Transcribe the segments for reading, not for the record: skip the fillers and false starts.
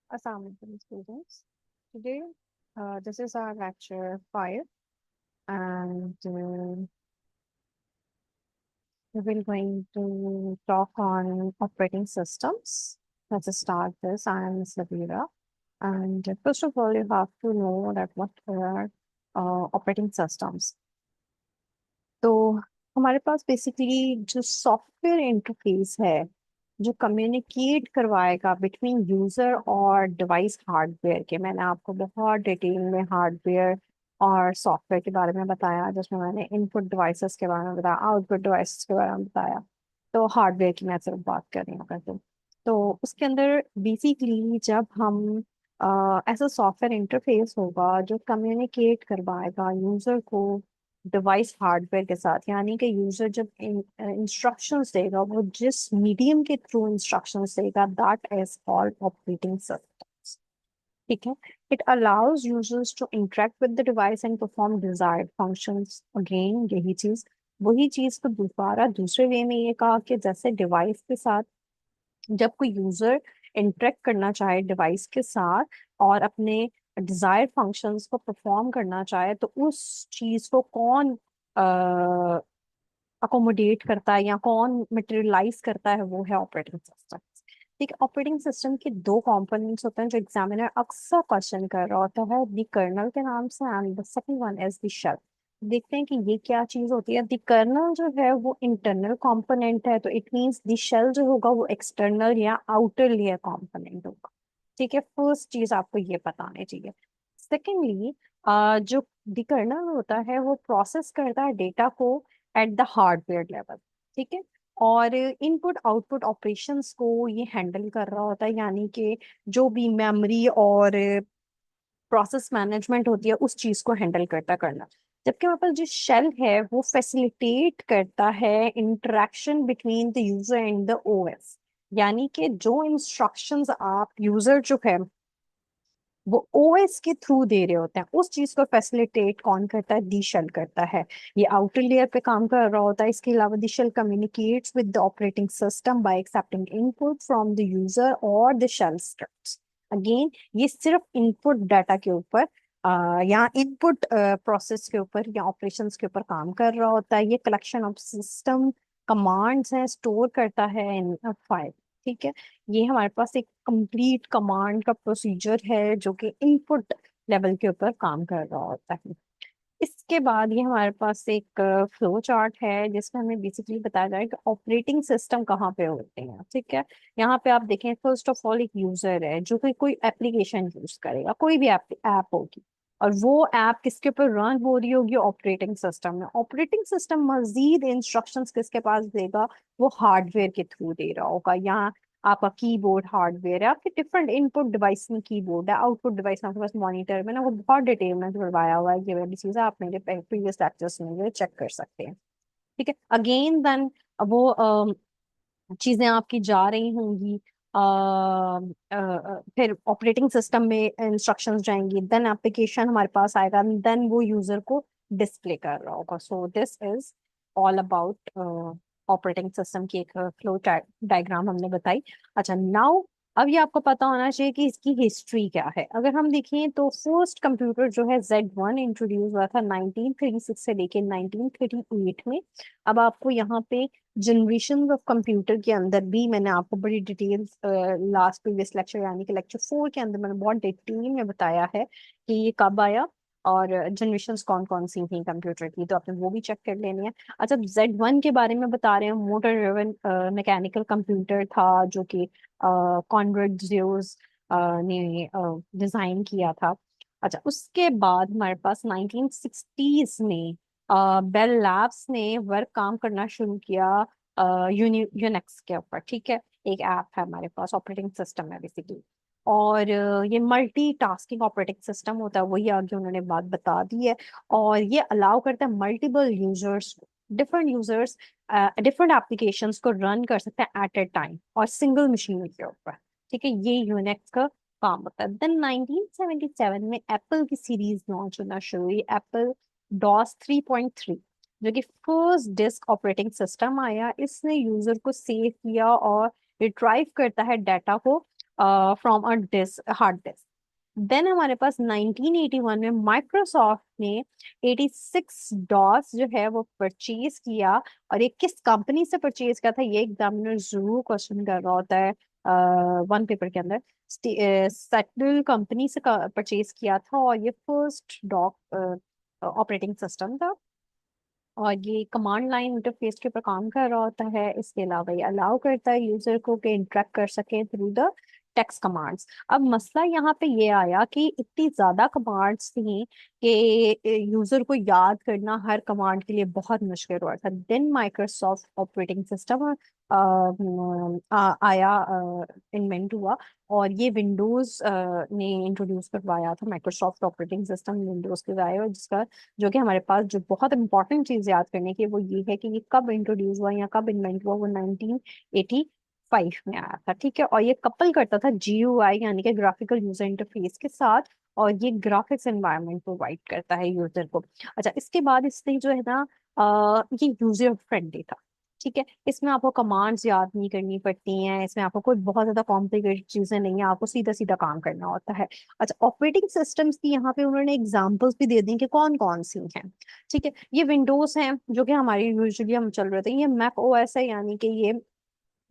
Assalamualaikum students. Today, this is our lecture 5 and we will going to talk on operating systems. Let's start this. I am Sabira and first of all, you have to know that what are operating systems. तो हमारे पास basically जो software interface है जो communicate करवाएगा between user और device hardware के, मैंने आपको बहुत डिटेल में हार्डवेयर और सॉफ्टवेयर के बारे में बताया, जिसमें मैंने इनपुट डिवाइसेस के बारे में बताया, आउटपुट डिवाइसेस के बारे में बताया। तो हार्डवेयर की मैं सिर्फ बात कर रही हूँ अगर तो उसके अंदर बेसिकली जब हम ऐसा सॉफ्टवेयर इंटरफेस होगा जो कम्युनिकेट करवाएगा यूजर को डिवाइस हार्डवेयर के साथ, यानी कि यूजर जब इंस्ट्रक्शंस देगा वो जिस मीडियम के थ्रू इंस्ट्रक्शंस देगा that is called operating systems. ठीक है। It allows users to interact with the device and perform desired functions. Again यही चीज, वही चीज को दोबारा दूसरे वे में ये कहा कि जैसे डिवाइस के साथ जब कोई यूजर इंटरेक्ट करना चाहे डिवाइस के साथ और अपने डिजायर फंक्शंस को परफॉर्म करना चाहे, तो उस चीज को कौन अकोमोडेट करता है या कौन मटेरियलाइज करता है, वो है ऑपरेटिंग सिस्टम। ठीक है। ऑपरेटिंग सिस्टम के दो कंपोनेंट्स होते हैं जो एग्जामिनर अक्सर क्वेश्चन कर रहा होता है, द कर्नल के नाम से and the second one is the shell. देखते हैं कि ये क्या चीज होती है। द कर्नल जो है वो इंटरनल कंपोनेंट है, तो इट मींस द शेल जो होगा वो एक्सटर्नल या आउटर लेयर कंपोनेंट होगा। ठीक है, फर्स्ट चीज आपको ये बतानी चाहिए। सेकेंडली, जो द कर्नल होता है वो प्रोसेस करता है डेटा को एट द हार्डवेयर लेवल। ठीक है। और इनपुट आउटपुट ऑपरेशंस को ये हैंडल कर रहा होता है, यानी कि जो भी मेमोरी और प्रोसेस मैनेजमेंट होती है उस चीज को हैंडल करता करना। जबकि हमारे पास जो शेल है वो फैसिलिटेट करता है interaction between the user and the OS, यानी कि जो इंस्ट्रक्शंस आप यूजर जो है वो ओएस के थ्रू दे रहे होते हैं, उस चीज को फैसिलिटेट कौन करता है? दी शेल करता है। ये आउटर लेयर पे काम कर रहा होता है। इसके अलावा the shell communicates with the operating system by accepting input from the user और द शेल स्क्रिप्ट्स। अगेन ये सिर्फ इनपुट डाटा के ऊपर या इनपुट प्रोसेस के ऊपर या ऑपरेशंस के ऊपर काम कर रहा होता है। ये कलेक्शन ऑफ सिस्टम कमांड्स हैं, स्टोर करता है इन फाइल। ठीक है। ये हमारे पास एक कंप्लीट कमांड का प्रोसीजर है जो कि इनपुट लेवल के ऊपर काम कर रहा होता है। इसके बाद ये हमारे पास एक फ्लो चार्ट है जिसमें हमें बेसिकली बताया जाए कि ऑपरेटिंग सिस्टम कहाँ पे होते हैं। ठीक है। यहाँ पे आप देखें, फर्स्ट ऑफ ऑल एक यूजर है जो कि कोई एप्लीकेशन यूज करेगा, कोई भी ऐप होगी, और वो ऐप किसके ऊपर रन हो रही होगी? ऑपरेटिंग सिस्टम में। ऑपरेटिंग सिस्टम मजीद इंस्ट्रक्शंस किसके पास देगा? वो हार्डवेयर के थ्रू दे रहा होगा। यहाँ आपका कीबोर्ड हार्डवेयर है, आपके डिफरेंट इनपुट डिवाइस में कीबोर्ड है, आउटपुट डिवाइस में आपके पास मॉनिटर में ना, वो बहुत डिटेल में करवाया हुआ है। ये वाली चीजें आप मेरे प्रीवियस लेक्चर्स में चेक कर सकते हैं। ठीक है। अगेन देन वो चीजें आपकी जा रही होंगी, फिर ऑपरेटिंग सिस्टम में इंस्ट्रक्शंस जाएंगी, देन एप्लीकेशन हमारे पास आएगा, देन वो यूजर को डिस्प्ले कर रहा होगा। So this is all about operating system की एक फ्लो डायग्राम हमने बताई। अच्छा, नाउ अब ये आपको पता होना चाहिए कि इसकी हिस्ट्री क्या है। अगर हम देखें तो फर्स्ट कंप्यूटर जो है Z1 इंट्रोड्यूस हुआ था 1936 से लेके 1938 में। अब आपको यहाँ पे जनरेशन ऑफ कंप्यूटर के अंदर भी मैंने आपको बड़ी डिटेल्स लास्ट प्रीवियस लेक्चर यानी कि लेक्चर 4 के अंदर मैंने बहुत डिटेल में बताया है कि ये कब आया और जनरेशन्स कौन कौन सी थी कंप्यूटर की, तो आपने वो भी चेक कर लेनी है। अच्छा, Z1 के बारे में बता रहे हैं, मोटर ड्रिवन मैकेनिकल कंप्यूटर था जो कि कॉनरेड ज़ेउस ने डिजाइन किया था। अच्छा, उसके बाद हमारे पास 1960s में बेल लैब्स ने वर्क काम करना शुरू किया यूनिक्स के ऊपर। ठीक है। एक ऐप है हमारे पास, ऑपरेटिंग सिस्टम है बेसिकली, और ये मल्टी टास्किंग ऑपरेटिंग सिस्टम होता है, वही आगे उन्होंने बात बता दी है। और ये अलाउ करता है multiple users, different users different applications को रन कर सकते हैं एट ए टाइम और सिंगल मशीन के ऊपर। ठीक है, ये यूनिक्स का काम होता है। देन 1977 में एप्पल की सीरीज लॉन्च होना शुरू हुई, एप्पल डॉस 3.3, जो कि फर्स्ट डिस्क ऑपरेटिंग सिस्टम आया। इसने यूजर को सेव किया और रिट्राइव करता है डाटा को from a disk, hard disk. Then हमारे पास 1981 में माइक्रोसॉफ्ट ने 86 डॉस जो है वो परचेज किया। और ये किस कंपनी से परचेज किया था, ये एग्जामिनर जरूर क्वेश्चन कर रहा होता है वन पेपर के अंदर। सेटल कंपनी से परचेज किया था, और ये फर्स्ट डॉक ऑपरेटिंग सिस्टम था। और ये कमांड लाइन इंटरफेस के ऊपर काम कर रहा होता है। इसके अलावा ये अलाउ करता है यूजर को कि इंटरेक्ट कर सके थ्रू द टेक्स्ट कमांड्स। अब मसला यहाँ पे ये आया कि इतनी ज्यादा कमांड्स थी कि यूजर को याद करना हर कमांड के लिए बहुत मुश्किल हुआ था। देन माइक्रोसॉफ्ट ऑपरेटिंग सिस्टम आया, इन्वेंट हुआ। और ये विंडोज ने इंट्रोड्यूस करवाया था, माइक्रोसॉफ्ट ऑपरेटिंग सिस्टम विंडोज के आया, और जिसका जो कि हमारे पास जो बहुत इंपॉर्टेंट चीज याद करने की वो ये है कि ये कब इंट्रोड्यूस हुआ या कब इन्वेंट हुआ। वो 1985 में आया था, ठीक है। और ये कपल करता था GUI यानी कि ग्राफिकल यूजर इंटरफेस के साथ। और ये ग्राफिक्स एनवायरनमेंट प्रोवाइड करता है यूजर को। अच्छा, इसके बाद इसने जो है ना, ये यूजर फ्रेंडली था, ठीक है। इसमें आपको कमांड्स याद नहीं करनी पड़ती हैं, इसमें आपको कोई बहुत ज्यादा कॉम्प्लिकेटेड चीजें नहीं है, आपको सीधा सीधा काम करना होता है। अच्छा, ऑपरेटिंग सिस्टम्स की यहाँ पे उन्होंने एग्जांपल्स भी दे दी कि कौन कौन सी हैं, ठीक है। ये विंडोज हैं जो कि हमारी यूजुअली हम चल रहे थे, ये मैक OS है यानी कि ये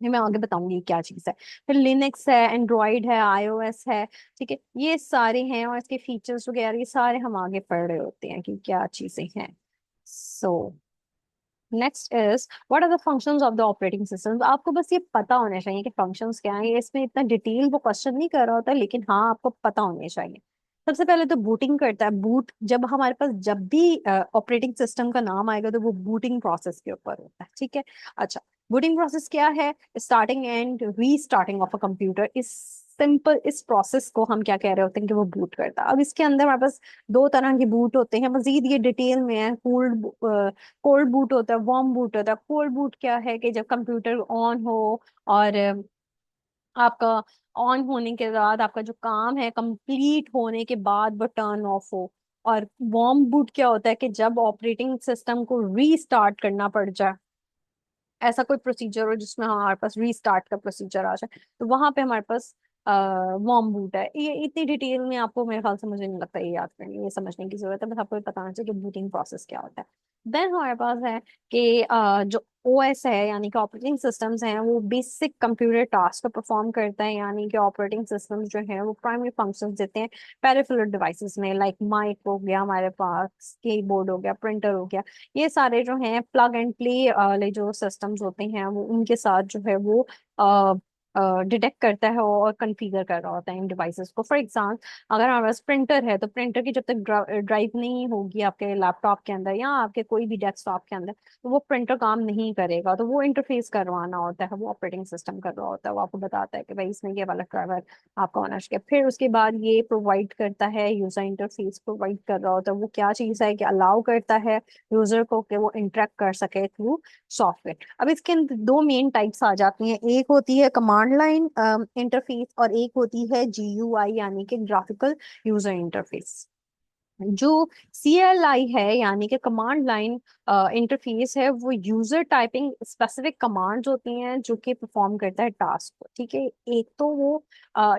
मैं आगे बताऊंगी क्या चीज है। फिर लिनक्स है, एंड्रॉइड है, iOS है, ठीक है। ये सारे हैं, और इसके फीचर्स वगैरह ये सारे हम आगे पढ़ रहे होते हैं कि क्या चीजें हैं। So next is what are the functions of the operating system. आपको बस ये पता होना चाहिए कि फंक्शंस क्या हैं। ये इसमें इतना डिटेल वो क्वेश्चन नहीं कर रहा होता, लेकिन हाँ आपको पता होने चाहिए। सबसे पहले तो बूटिंग करता है। बूट जब हमारे पास जब भी ऑपरेटिंग सिस्टम का नाम आएगा तो वो बूटिंग प्रोसेस के ऊपर होता है, ठीक है। अच्छा, बूटिंग प्रोसेस क्या है? Starting and restarting of a computer. इस सिंपल इस प्रोसेस को हम क्या कह रहे होते हैं कि वो बूट करता है। अब इसके अंदर हमारे पास दो तरह के बूट होते हैं, मजीद ये डिटेल में है। कोल्ड बूट होता है, वार्म बूट होता है। कोल्ड बूट क्या है कि जब कंप्यूटर ऑन हो और आपका ऑन होने के बाद आपका जो काम है कंप्लीट होने के बाद वो टर्न ऑफ हो। और वार्म बूट क्या होता है कि जब ऑपरेटिंग सिस्टम को रीस्टार्ट करना पड़ जाए, ऐसा कोई प्रोसीजर हो जिसमें हमारे पास रीस्टार्ट का प्रोसीजर आ जाए, तो वहां पे हमारे पास वार्म बूट है। ये इतनी डिटेल में आपको मेरे ख्याल से मुझे नहीं लगता ये याद करनी, ये समझने की जरूरत है, बस आपको ये बताना चाहिए कि बूटिंग प्रोसेस क्या होता है। देन हमारे पास है कि जो OS है यानी कि ऑपरेटिंग सिस्टम्स हैं, वो बेसिक कंप्यूटर टास्क को परफॉर्म करता है। यानी कि ऑपरेटिंग सिस्टम्स जो है वो प्राइमरी फंक्शंस देते हैं पेरिफेरल डिवाइसेस में, लाइक माइक हो गया हमारे पास, कीबोर्ड हो गया, प्रिंटर हो गया। ये सारे जो हैं प्लग एंड प्ले वाले जो सिस्टम्स होते हैं वो उनके साथ जो है वो डिटेक्ट करता है और कॉन्फ़िगर कर रहा होता है इन डिवाइसेस को। फॉर एग्जांपल, अगर हमारे पास प्रिंटर है तो प्रिंटर की जब तक ड्राइव नहीं होगी आपके लैपटॉप के अंदर या आपके कोई भी डेस्कटॉप के अंदर, तो वो प्रिंटर काम नहीं करेगा। तो वो इंटरफेस करवाना होता है, वो ऑपरेटिंग सिस्टम कर रहा होता है। वो आपको बताता है कि भाई इसमें ये वाला ड्राइवर आपका होना चाहिए। फिर उसके बाद ये प्रोवाइड करता है, यूजर इंटरफेस प्रोवाइड कर रहा होता है। वो क्या चीज़ है कि अलाउ करता है यूजर को कि वो इंटरेक्ट कर सके थ्रू सॉफ्टवेयर। अब इसके अंदर दो मेन टाइप्स आ जाती हैं, एक होती है कमांड लाइन इंटरफेस और एक होती है GUI यानी कि ग्राफिकल यूजर इंटरफेस। जो CLI है यानी कि कमांड लाइन इंटरफेस है, वो यूजर टाइपिंग स्पेसिफिक कमांड्स होती हैं जो कि परफॉर्म करता है टास्क को, ठीक है। एक तो वो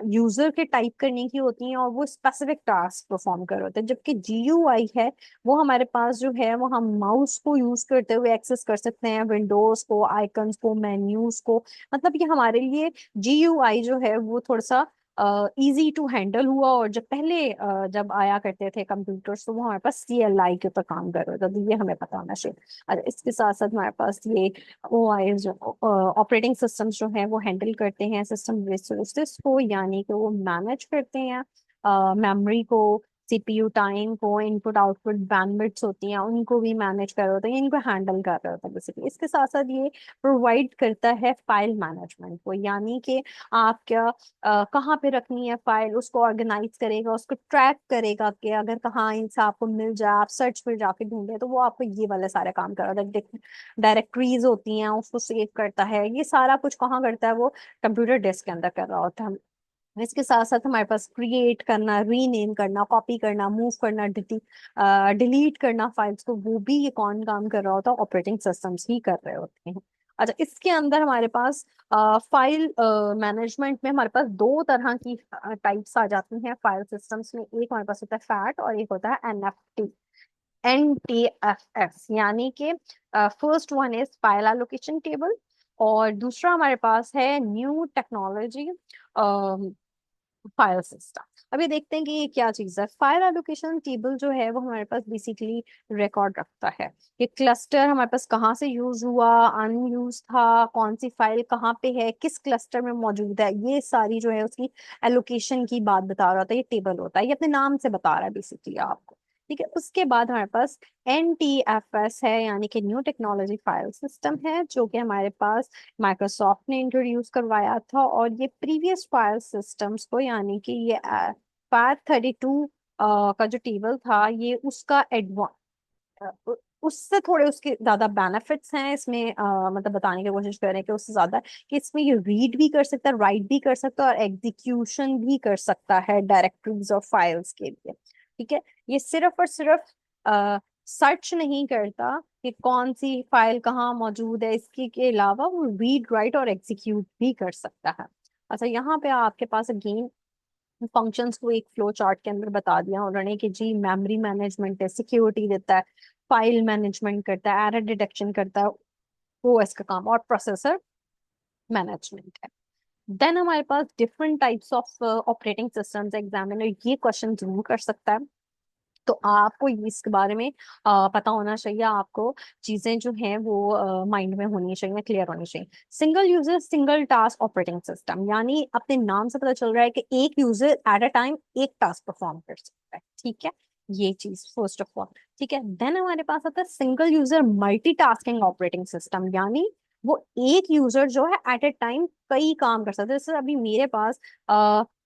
यूजर के टाइप करने की होती हैं और वो स्पेसिफिक टास्क परफॉर्म कर होते हैं। जबकि GUI है वो हमारे पास जो है वो हम माउस को यूज करते हुए एक्सेस कर सकते हैं, विंडोज को, आइकन्स को, मेन्यूज को। मतलब ये हमारे लिए GUI जो है वो थोड़ा सा इजी टू हैंडल हुआ। और जब पहले जब आया करते थे कंप्यूटर्स तो वो हमारे पास CLI के ऊपर काम कर रहे थे, तो ये हमें पता होना चाहिए। और इसके साथ साथ हमारे पास ये OIS जो ऑपरेटिंग सिस्टम्स जो है वो हैंडल करते हैं सिस्टम रिसोर्सेज को, यानी कि वो मैनेज करते हैं मेमोरी को, CPU टाइम को, इनपुट आउटपुट बैंडविड्थ होती हैं उनको भी मैनेज कर रहे होते हैं, इनको हैंडल कर रहे होते हैं बेसिकली। इसके साथ साथ ये प्रोवाइड करता है फाइल मैनेजमेंट को, यानी कि आप क्या कहाँ पे रखनी है फाइल, उसको ऑर्गेनाइज करेगा, उसको ट्रैक करेगा कि अगर कहाँ इनसे आपको मिल जाए, आप सर्च पर जाके ढूंढे तो वो आपको ये वाले सारे काम कर रहा है। डायरेक्टरीज होती हैं उसको सेव करता है, ये सारा कुछ कहाँ करता है वो कंप्यूटर डेस्क के अंदर कर रहा होता है। इसके साथ साथ हमारे पास क्रिएट करना, रीनेम करना, कॉपी करना, मूव करना, डिलीट करना फाइल्स को, वो भी ये कौन काम कर रहा होता है? ऑपरेटिंग सिस्टम्स ही कर रहे होते हैं। अच्छा, इसके अंदर हमारे पास फाइल मैनेजमेंट में हमारे पास दो तरह की टाइप्स आ जाती हैं फाइल सिस्टम्स में। एक हमारे पास होता है फैट और एक होता है एनएफटी, NTFS, यानी कि first one is file allocation table और दूसरा हमारे पास है न्यू टेक्नोलॉजी फाइल सिस्टम। अभी देखते हैं कि ये क्या चीज है। फाइल एलोकेशन टेबल जो है वो हमारे पास बेसिकली रिकॉर्ड रखता है कि क्लस्टर हमारे पास कहाँ से यूज हुआ, अनयूज था, कौन सी फाइल कहाँ पे है, किस क्लस्टर में मौजूद है, ये सारी जो है उसकी एलोकेशन की बात बता रहा होता है। ये टेबल होता है, ये अपने नाम से बता रहा है बेसिकली आपको। ठीक है, उसके बाद हमारे पास NTFS है, यानी कि न्यू टेक्नोलॉजी फाइल सिस्टम है, जो कि हमारे पास माइक्रोसॉफ्ट ने इंट्रोड्यूस करवाया था। और ये प्रीवियस फाइल सिस्टम्स को, यानी कि ये FAT32 का जो टेबल था, ये उसका उससे थोड़े उसके ज्यादा बेनिफिट्स हैं इसमें, मतलब बताने की कोशिश करें कि उससे ज्यादा कि इसमें ये रीड भी कर सकता है, राइट भी कर सकता है और एग्जीक्यूशन भी कर सकता है डायरेक्टरीज और फाइल्स के लिए। ठीक है, ये सिर्फ और सिर्फ सर्च नहीं करता कि कौन सी फाइल कहाँ मौजूद है, इसके के अलावा वो रीड राइट और एग्जीक्यूट भी कर सकता है। अच्छा, यहाँ पे आपके पास अगेन फंक्शंस को एक फ्लो चार्ट के अंदर बता दिया उन्होंने कि जी मेमोरी मैनेजमेंट है, सिक्योरिटी देता है, फाइल मैनेजमेंट करता है, एरर डिटेक्शन करता है, OS का काम, और प्रोसेसर मैनेजमेंट है। देन हमारे पास different types of operating systems, examiner ये क्वेश्चन जरूर कर सकता है। तो आपको इसके बारे में पता होना चाहिए, आपको चीजें जो हैं वो माइंड में होनी चाहिए, क्लियर होनी चाहिए। Single user single task operating system, यानी अपने नाम से पता चल रहा है कि एक यूजर एट अ टाइम एक टास्क परफॉर्म कर सकता है। ठीक है, ये चीज फर्स्ट ऑफ ऑल। ठीक है, देन हमारे पास आता है single user multitasking operating system, यानी वो एक यूजर जो है एट ए टाइम कई काम कर सकते हैं। जैसे अभी मेरे पास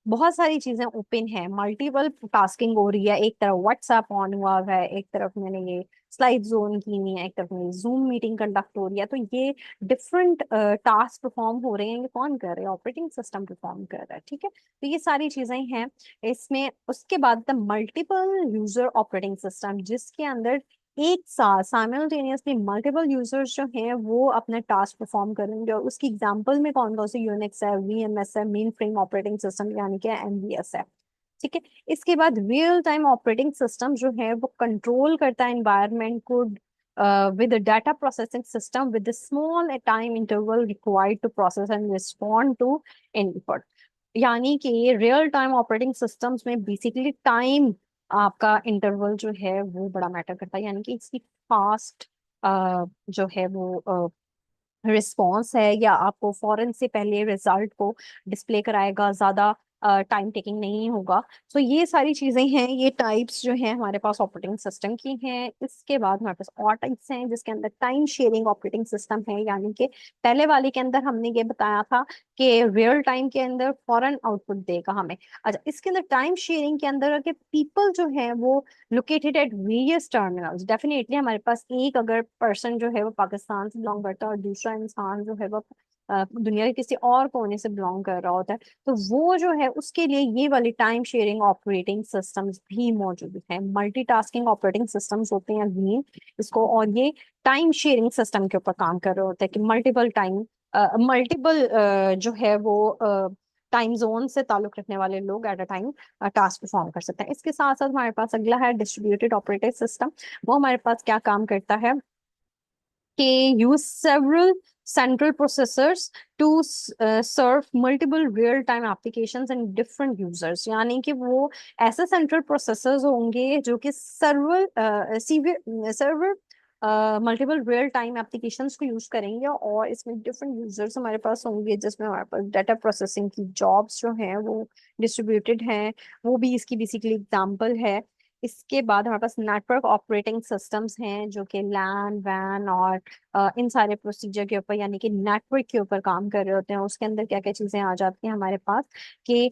बहुत सारी चीजें ओपन है, मल्टीपल टास्किंग हो रही है, एक तरफ व्हाट्सएप ऑन हुआ हुआ है, एक तरफ मैंने ये स्लाइड जोन की हुई है, एक तरफ मेरी जूम मीटिंग कंडक्ट हो रही है। तो ये डिफरेंट टास्क परफॉर्म हो रहे हैं, ये कौन कर रहे हैं? ऑपरेटिंग सिस्टम परफॉर्म कर रहा है। ठीक है, तो ये सारी चीजें हैं इसमें। उसके बाद the multiple user operating system, जिसके अंदर एक साथ साइमल्टेनियसली मल्टीपल यूजर्स जो हैं वो अपना टास्क परफॉर्म करेंगे। और उसकी एग्जांपल में कौन कौन से यूनिक्स है, VMS है, मेन फ्रेम ऑपरेटिंग सिस्टम यानी कि MVS है। ठीक है, इसके बाद रियल टाइम ऑपरेटिंग सिस्टम जो है वो कंट्रोल करता है एनवायरनमेंट को with a data processing system with a small time interval required to process and respond to input। यानी कि रियल टाइम ऑपरेटिंग सिस्टम्स में बेसिकली टाइम आपका इंटरवल जो है वो बड़ा मैटर करता है, यानी कि इसकी फास्ट जो है वो रिस्पॉन्स है, या आपको फौरन से पहले रिजल्ट को डिस्प्ले कराएगा, ज्यादा टाइम टेकिंग नहीं होगा। तो ये सारी चीजें हैं, ये टाइप्स जो हैं हमारे पास ऑपरेटिंग सिस्टम की हैं। इसके बाद हमारे पास और टाइप्स हैं जिसके अंदर टाइम शेयरिंग ऑपरेटिंग सिस्टम है, यानी कि पहले वाले के अंदर हमने ये बताया था कि रियल टाइम के अंदर फौरन आउटपुट देगा हमें। अच्छा, इसके अंदर टाइम शेयरिंग के अंदर कि पीपल जो है वो located at various terminals, definitely हमारे पास एक अगर पर्सन जो है वो पाकिस्तान से बिलोंग करता है और दूसरा इंसान जो है वो दुनिया के किसी और कोने से बिलोंग कर रहा होता है, तो वो जो है उसके लिए ये वाली टाइम शेयरिंग ऑपरेटिंग सिस्टम्स भी मौजूद हैं। मल्टीटास्किंग ऑपरेटिंग सिस्टम्स होते हैं अगेन इसको, और ये टाइम शेयरिंग सिस्टम के ऊपर काम कर रहे होते हैं कि मल्टीपल जो है वो टाइम जोन से ताल्लुक रखने वाले लोग at a time task perform कर सकते हैं। इसके साथ साथ हमारे पास अगला है डिस्ट्रीब्यूटेड ऑपरेटिंग सिस्टम। वो हमारे पास क्या काम करता है कि use several central processors to serve multiple real time applications and different users, यानी कि वो ऐसे सेंट्रल प्रोसेसर्स होंगे जो कि server multiple real time applications को यूज करेंगे, और इसमें डिफरेंट यूजर्स हमारे पास होंगे, जिसमें हमारे पास डाटा प्रोसेसिंग की जॉब्स जो हैं वो डिस्ट्रीब्यूटेड हैं। वो भी इसकी बेसिकली एग्जांपल है। इसके बाद हमारे पास नेटवर्क ऑपरेटिंग सिस्टम्स हैं जो कि लैन वैन और इन सारे प्रोसीजर के ऊपर, यानी कि नेटवर्क के ऊपर काम कर रहे होते हैं। उसके अंदर क्या क्या चीजें आ जाती हैं हमारे पास कि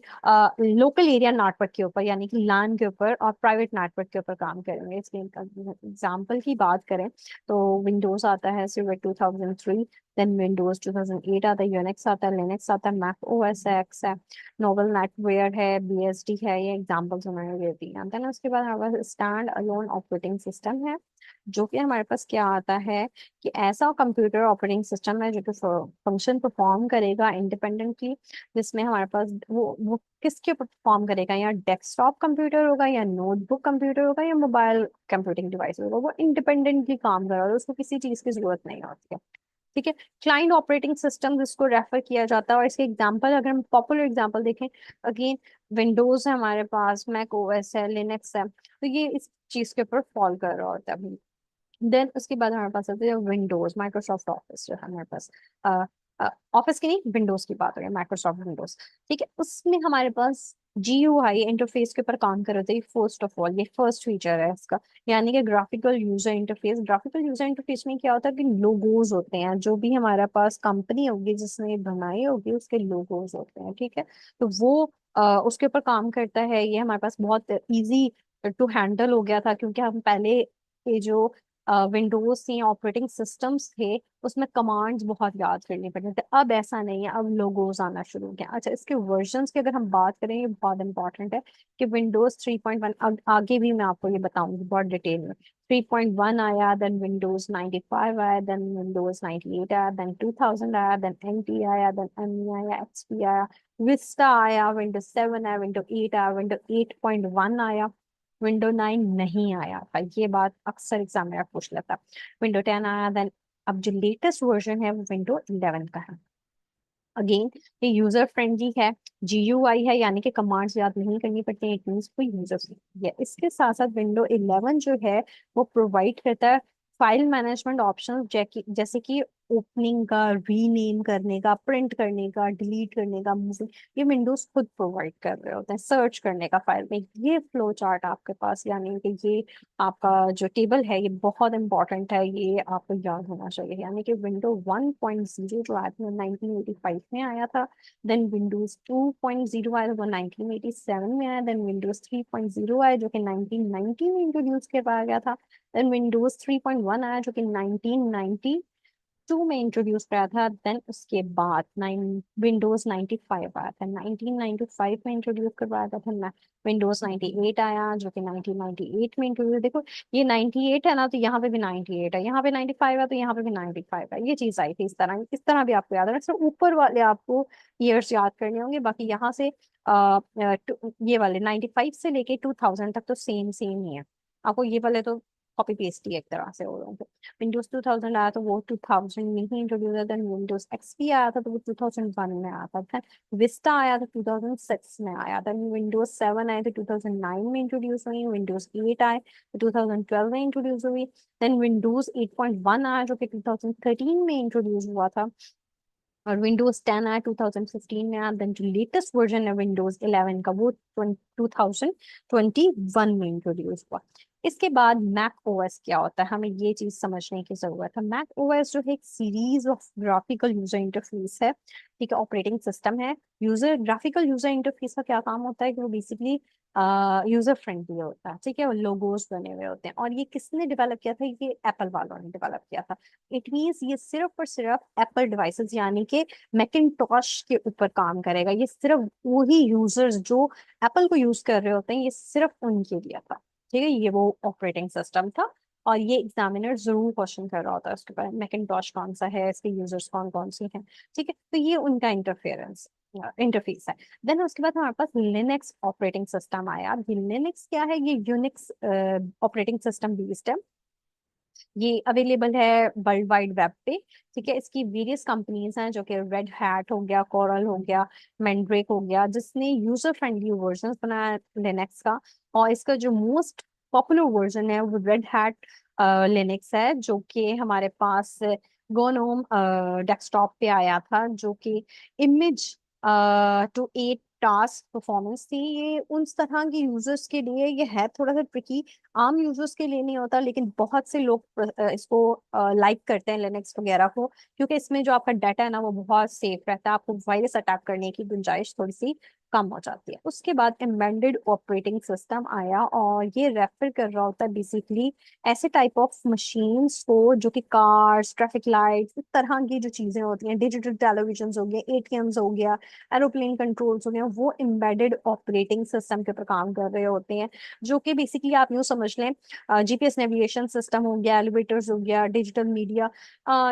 लोकल एरिया नेटवर्क के ऊपर, यानी कि लैन के ऊपर और प्राइवेट नेटवर्क के ऊपर काम करेंगे। इसके एग्जाम्पल की बात करें तो विंडोज आता है सिर्फ 2003, देन विंडोज 2008 आता है, यूनिक्स आता है, लिनक्स आता है, मैक OS एक्स है, नोवेल नेटवेयर है, BSD है। ये एग्जांपल्स उन्होंने दे दी हैं। देन उसके बाद हमारे पास स्टैंड अलोन ऑपरेटिंग सिस्टम है, जो कि हमारे पास क्या आता है कि ऐसा कंप्यूटर ऑपरेटिंग सिस्टम है जो कि फंक्शन परफॉर्म करेगा इंडिपेंडेंटली, जिसमें हमारे पास वो किसके ऊपर परफॉर्म करेगा, या डेस्कटॉप कंप्यूटर होगा, या नोटबुक कंप्यूटर होगा, या मोबाइल कंप्यूटिंग डिवाइस होगा, वो इंडिपेंडेंटली काम करेगा, उसको किसी चीज की जरूरत नहीं होती है। ठीक है। क्लाइंट ऑपरेटिंग सिस्टम जिसको रेफर किया जाता है, और इसके एग्जांपल अगर हम पॉपुलर एग्जांपल देखें, अगेन विंडोज है हमारे पास, मैक ओएस है, लिनक्स है, तो ये इस चीज के ऊपर फॉल कर रहा होता है। देन उसके बाद हमारे पास आते हैं विंडोज, माइक्रोसॉफ्ट ऑफिस जो है हमारे पास, ऑफिस की नहीं, विंडोज की बात हो रही है, माइक्रोसॉफ्ट विंडोज। ठीक है, उसमें हमारे पास GUI इंटरफेस के ऊपर काम कर रहे थे। फर्स्ट ऑफ ऑल ये फर्स्ट फीचर है इसका, यानी कि graphical user interface. Graphical user interface में क्या होता है कि लोगोज होते हैं, जो भी हमारे पास कंपनी होगी जिसने बनाई होगी उसके लोगोज होते हैं। ठीक है, तो वो उसके ऊपर काम करता है। ये हमारे पास बहुत इजी टू हैंडल हो गया था, क्योंकि हम पहले ये जो विंडोज थी, ऑपरेटिंग सिस्टम्स थे, उसमें कमांड्स बहुत याद करनी पड़ते थे। अब ऐसा नहीं है, अब लोगोज आना शुरू हो गया। अच्छा, इसके वर्जन्स की अगर हम बात करें, ये बहुत इंपॉर्टेंट है कि विंडोज 3.1, आगे भी मैं आपको ये बताऊंगी बहुत डिटेल में। 3.1 आया, देन विंडोज 95 आया, देन विंडोज 98 आया, देन 2000 आया, देन NT आया, देन ME आया, XP आया, विस्टा आया, विंडोज 7 आया, विंडो 8 आया, विंडो 8.1 आया, विंडो 9 नहीं आया था। ये बात अक्सर एग्जाम में पूछ लेता। विंडो 10 आया, देन अब जो लेटेस्ट वर्जन है वो विंडो 11 का है। अगेन ये यूजर फ्रेंडली है, GUI है, यानी कि कमांड्स याद नहीं करनी पड़ती है, इट मींस कोई यूजर फ्रेंडली है। इसके साथ साथ विंडो 11 जो है वो प्रोवाइड करता है फाइल मैनेजमेंट ऑप्शन, जैसे कि ओपनिंग का, रीनेम करने का, प्रिंट करने का, डिलीट करने का, मूव, ये विंडोज खुद प्रोवाइड कर रहे होते हैं। सर्च करने का फाइल में, ये फ्लो चार्ट आपके पास, यानी कि ये आपका जो टेबल है ये बहुत इंपॉर्टेंट है, ये आपको याद होना चाहिए। यानी कि विंडो 1.0 जो आया था 1985 में आया था, देन विंडोज 2.0 आया था वो 1987 में आया, देन विंडोज 3.0 आया जो कि 1990 में इंट्रोड्यूस करवाया गया था, देन विंडोज 3.1 आया जो कि 1992 में इंट्रोड्यूस कराया था, देन उसके बाद विंडोज 95 आया था, 1995 में इंट्रोड्यूस करवाया था ना। विंडोज 98 आया जो कि 1998 में इंट्रोड्यूस, देखो ये 98 है ना, तो यहाँ पे भी 98 है, यहाँ पे 95 है तो यहाँ पे भी 95 है, ये चीज आई थी। इस तरह भी आपको याद है, सिर्फ ऊपर वाले आपको ईयर्स याद करने होंगे, बाकी यहाँ से ये वाले 95 से लेके 2000 तक तो सेम सेम ही है। आपको ये वाले तो कॉपी पेस्ट ही एक तरह से हो रहा है। विंडोज 2000 आया तो वो 2000 में ही इंट्रोड्यूस हुआ था। विंडोज XP आया था तो वो 2001 में आया था। विस्टा आया था 2006 में आया था। विंडोज 7 आए तो 2009 में इंट्रोड्यूस हुई। विंडोज 8 आए तो 2012 में इंट्रोड्यूस हुई। देन विंडोज 8.1 आया जो कि 2013 में इंट्रोड्यूस हुआ था, और विंडोज 10 आया 2015 में आया। देन जो लेटेस्ट वर्जन है विंडोज 11 का वो 2021 में इंट्रोड्यूस हुआ। इसके बाद मैक ओएस क्या होता है, हमें ये चीज समझने की जरूरत है। मैक ओएस जो है एक series of graphical user interface है। ठीक है, ऑपरेटिंग सिस्टम है। ग्राफिकल यूजर इंटरफेस का क्या काम होता है कि वो बेसिकली यूजर फ्रेंडली होता है। ठीक है, लोगोस बने हुए होते हैं, और ये किसने डेवलप किया था, ये एप्पल वालों ने डेवलप किया था। इट मीन्स ये सिर्फ और सिर्फ एप्पल डिवाइसेस यानी कि मैकिंटॉश के ऊपर काम करेगा। ये सिर्फ वही यूजर्स जो एप्पल को यूज कर रहे होते हैं, ये सिर्फ उनके लिए था। ठीक है, ये वो ऑपरेटिंग सिस्टम था, और ये एग्जामिनर जरूर क्वेश्चन कर रहा होता है उसके बारे में, मैकिंटॉश कौन सा है, इसके यूजर्स कौन कौन से हैं। ठीक है, तो ये उनका इंटरफेस है। देन उसके बाद हमारे पास लिनक्स ऑपरेटिंग सिस्टम आया। ये लिनक्स क्या है, ये यूनिक्स ऑपरेटिंग सिस्टम बेस्ड है। ये अवेलेबल है वर्ल्ड वाइड वेब पे। ठीक है, इसकी वेरियस कंपनीज हैं, जो कि रेड हैट हो गया, कोरल हो गया, मैंड्रेक हो गया, जिसने यूजर फ्रेंडली वर्जन बनाया लिनक्स का। और इसका जो मोस्ट पॉपुलर वर्जन है वो रेड हैट लिनक्स है, जो कि हमारे पास गोनोम डेस्कटॉप पे आया था, जो कि इमेज टू 8 टास्क परफॉर्मेंस थी। ये उन तरह के यूजर्स के लिए ये है थोड़ा सा ट्रिकी, आम यूजर्स के लिए नहीं होता, लेकिन बहुत से लोग इसको लाइक करते हैं लिनक्स वगैरह को, क्योंकि इसमें जो आपका डाटा है ना वो बहुत सेफ रहता है, आपको वायरस अटैक करने की गुंजाइश थोड़ी सी कम हो जाती है। उसके बाद एम्बेडेड ऑपरेटिंग सिस्टम आया, और ये रेफर कर रहा होता है बेसिकली ऐसे टाइप ऑफ मशीन्स को जो कि कार्स, ट्रैफिक लाइट्स, इस तरह की जो चीजें होती हैं, डिजिटल टेलीविजन हो गए, ATMs हो गया, एरोप्लेन कंट्रोल्स हो गए, वो एम्बेडेड ऑपरेटिंग सिस्टम के ऊपर काम कर रहे होते हैं। जो कि बेसिकली आप यूँ समझ समझ लें जीपीएस नेविगेशन सिस्टम हो गया, एलिवेटर्स हो गया, डिजिटल मीडिया,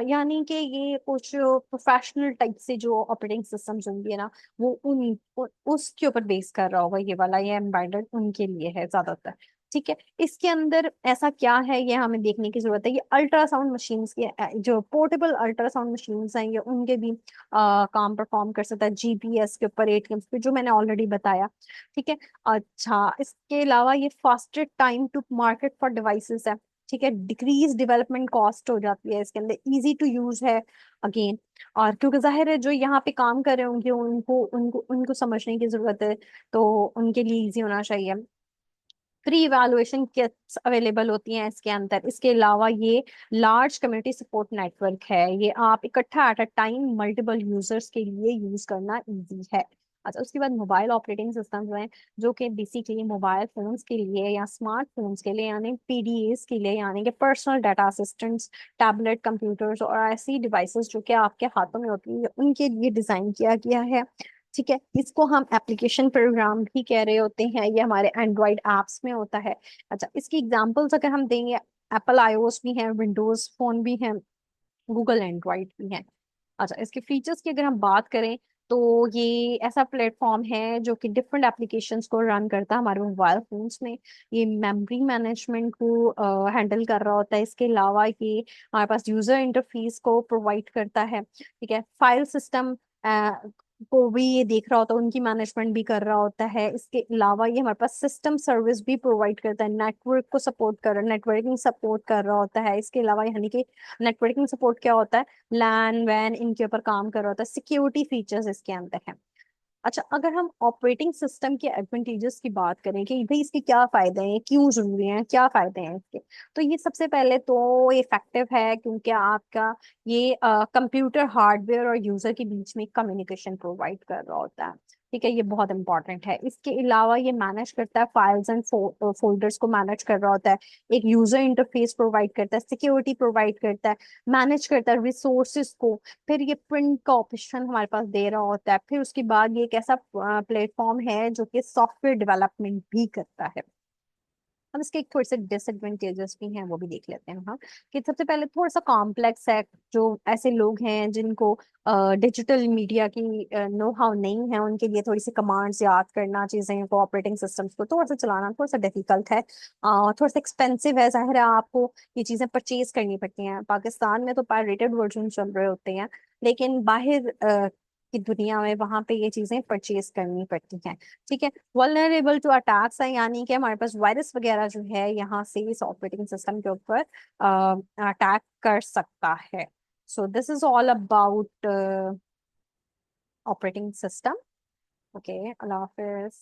यानी कि ये कुछ प्रोफेशनल टाइप से जो ऑपरेटिंग सिस्टम्स होंगे ना, वो उसके ऊपर बेस कर रहा होगा ये वाला, ये एम्बेडेड उनके लिए है ज्यादातर। ठीक है, इसके अंदर ऐसा क्या है ये हमें देखने की जरूरत है। ये अल्ट्रासाउंड मशीन्स के जो पोर्टेबल अल्ट्रासाउंड मशीन्स हैं, ये उनके भी काम परफॉर्म कर सकता है जीपीएस के ऊपर, एटीएम्स पे, जो मैंने ऑलरेडी बताया। ठीक है। अच्छा, इसके अलावा ये faster time to market for devices है। ठीक है, डिक्रीज डेवलपमेंट कॉस्ट हो जाती है इसके अंदर, इजी टू यूज है अगेन। और क्योंकि जाहिर है जो यहाँ पे काम कर रहे होंगे उनको उनको उनको समझने की जरूरत है, तो उनके लिए इजी होना चाहिए। फ्री इवैल्यूएशन किट्स अवेलेबल होती हैं इसके अंदर। इसके अलावा ये लार्ज कम्युनिटी सपोर्ट नेटवर्क है, ये आप इकट्ठा at a time multiple users के लिए यूज करना इजी है। अच्छा, उसके बाद मोबाइल ऑपरेटिंग सिस्टम्स हैं, जो कि बेसिकली मोबाइल फोन्स के लिए या स्मार्टफोन्स के लिए, यानी पीडीएस के लिए, यानी कि personal data assistants, tablet, computers और ऐसी डिवाइसेस जो कि आपके हाथों में होती है, उनके लिए डिजाइन किया गया है। ठीक है, इसको हम एप्लीकेशन प्रोग्राम भी कह रहे होते हैं, ये हमारे एंड्रॉइड एप्स में होता है। अच्छा, इसकी एग्जांपल्स अगर हम देंगे, एप्पल आईओएस भी है, विंडोज फोन भी है, गूगल एंड्रॉइड भी है। अच्छा, इसके फीचर्स की अगर हम बात करें, तो ये ऐसा प्लेटफॉर्म है जो कि डिफरेंट एप्लीकेशंस को रन करता है हमारे मोबाइल फोन्स में। ये मेमोरी मैनेजमेंट को हैंडल कर रहा होता है। इसके अलावा ये हमारे पास यूजर इंटरफेस को प्रोवाइड करता है। ठीक है, फाइल सिस्टम को भी ये देख रहा होता है, उनकी मैनेजमेंट भी कर रहा होता है। इसके अलावा ये हमारे पास सिस्टम सर्विस भी प्रोवाइड करता है, नेटवर्क को सपोर्ट कर रहा है, नेटवर्किंग सपोर्ट कर रहा होता है। इसके अलावा यानी कि नेटवर्किंग सपोर्ट क्या होता है, लैन वैन इनके ऊपर काम कर रहा होता है। सिक्योरिटी फीचर्स इसके अंदर है। अच्छा, अगर हम ऑपरेटिंग सिस्टम के एडवांटेजेस की बात करें कि भाई इसके क्या फायदे हैं, क्यों जरूरी हैं, क्या फायदे हैं इसके, तो ये सबसे पहले तो इफेक्टिव है क्योंकि आपका ये कंप्यूटर हार्डवेयर और यूजर के बीच में कम्युनिकेशन प्रोवाइड कर रहा होता है। ठीक है, ये बहुत इंपॉर्टेंट है। इसके अलावा ये मैनेज करता है फाइल्स एंड फोल्डर्स को मैनेज कर रहा होता है, एक यूजर इंटरफेस प्रोवाइड करता है, सिक्योरिटी प्रोवाइड करता है, मैनेज करता है रिसोर्सेज को, फिर ये प्रिंट का ऑप्शन हमारे पास दे रहा होता है। फिर उसके बाद ये एक ऐसा प्लेटफॉर्म है जो कि सॉफ्टवेयर डेवलपमेंट भी करता है। अब इसके एक थोड़े से डिसएडवांटेजेस भी हैं, वो भी देख लेते हैं हम, कि सबसे पहले थोड़ा सा कॉम्प्लेक्स है। जो ऐसे लोग हैं जिनको डिजिटल मीडिया की नो हाउ नहीं है, उनके लिए थोड़ी सी कमांड्स याद करना, चीजें को, ऑपरेटिंग सिस्टम्स को थोड़ा सा चलाना थोड़ा सा डिफिकल्ट है, थोड़ा सा एक्सपेंसिव है। जाहिर है आपको ये चीजें परचेज करनी पड़ती हैं। पाकिस्तान में तो पायरेटेड वर्जन चल रहे होते हैं, लेकिन बाहर की दुनिया में वहां पे ये चीजें परचेज करनी पड़ती हैं। ठीक है, वल्नरेबल टू अटैक्स है, यानी कि हमारे पास वायरस वगैरह जो है यहाँ से इस ऑपरेटिंग सिस्टम के ऊपर अटैक कर सकता है। So this is all about operating system. Okay, Allah Hafiz.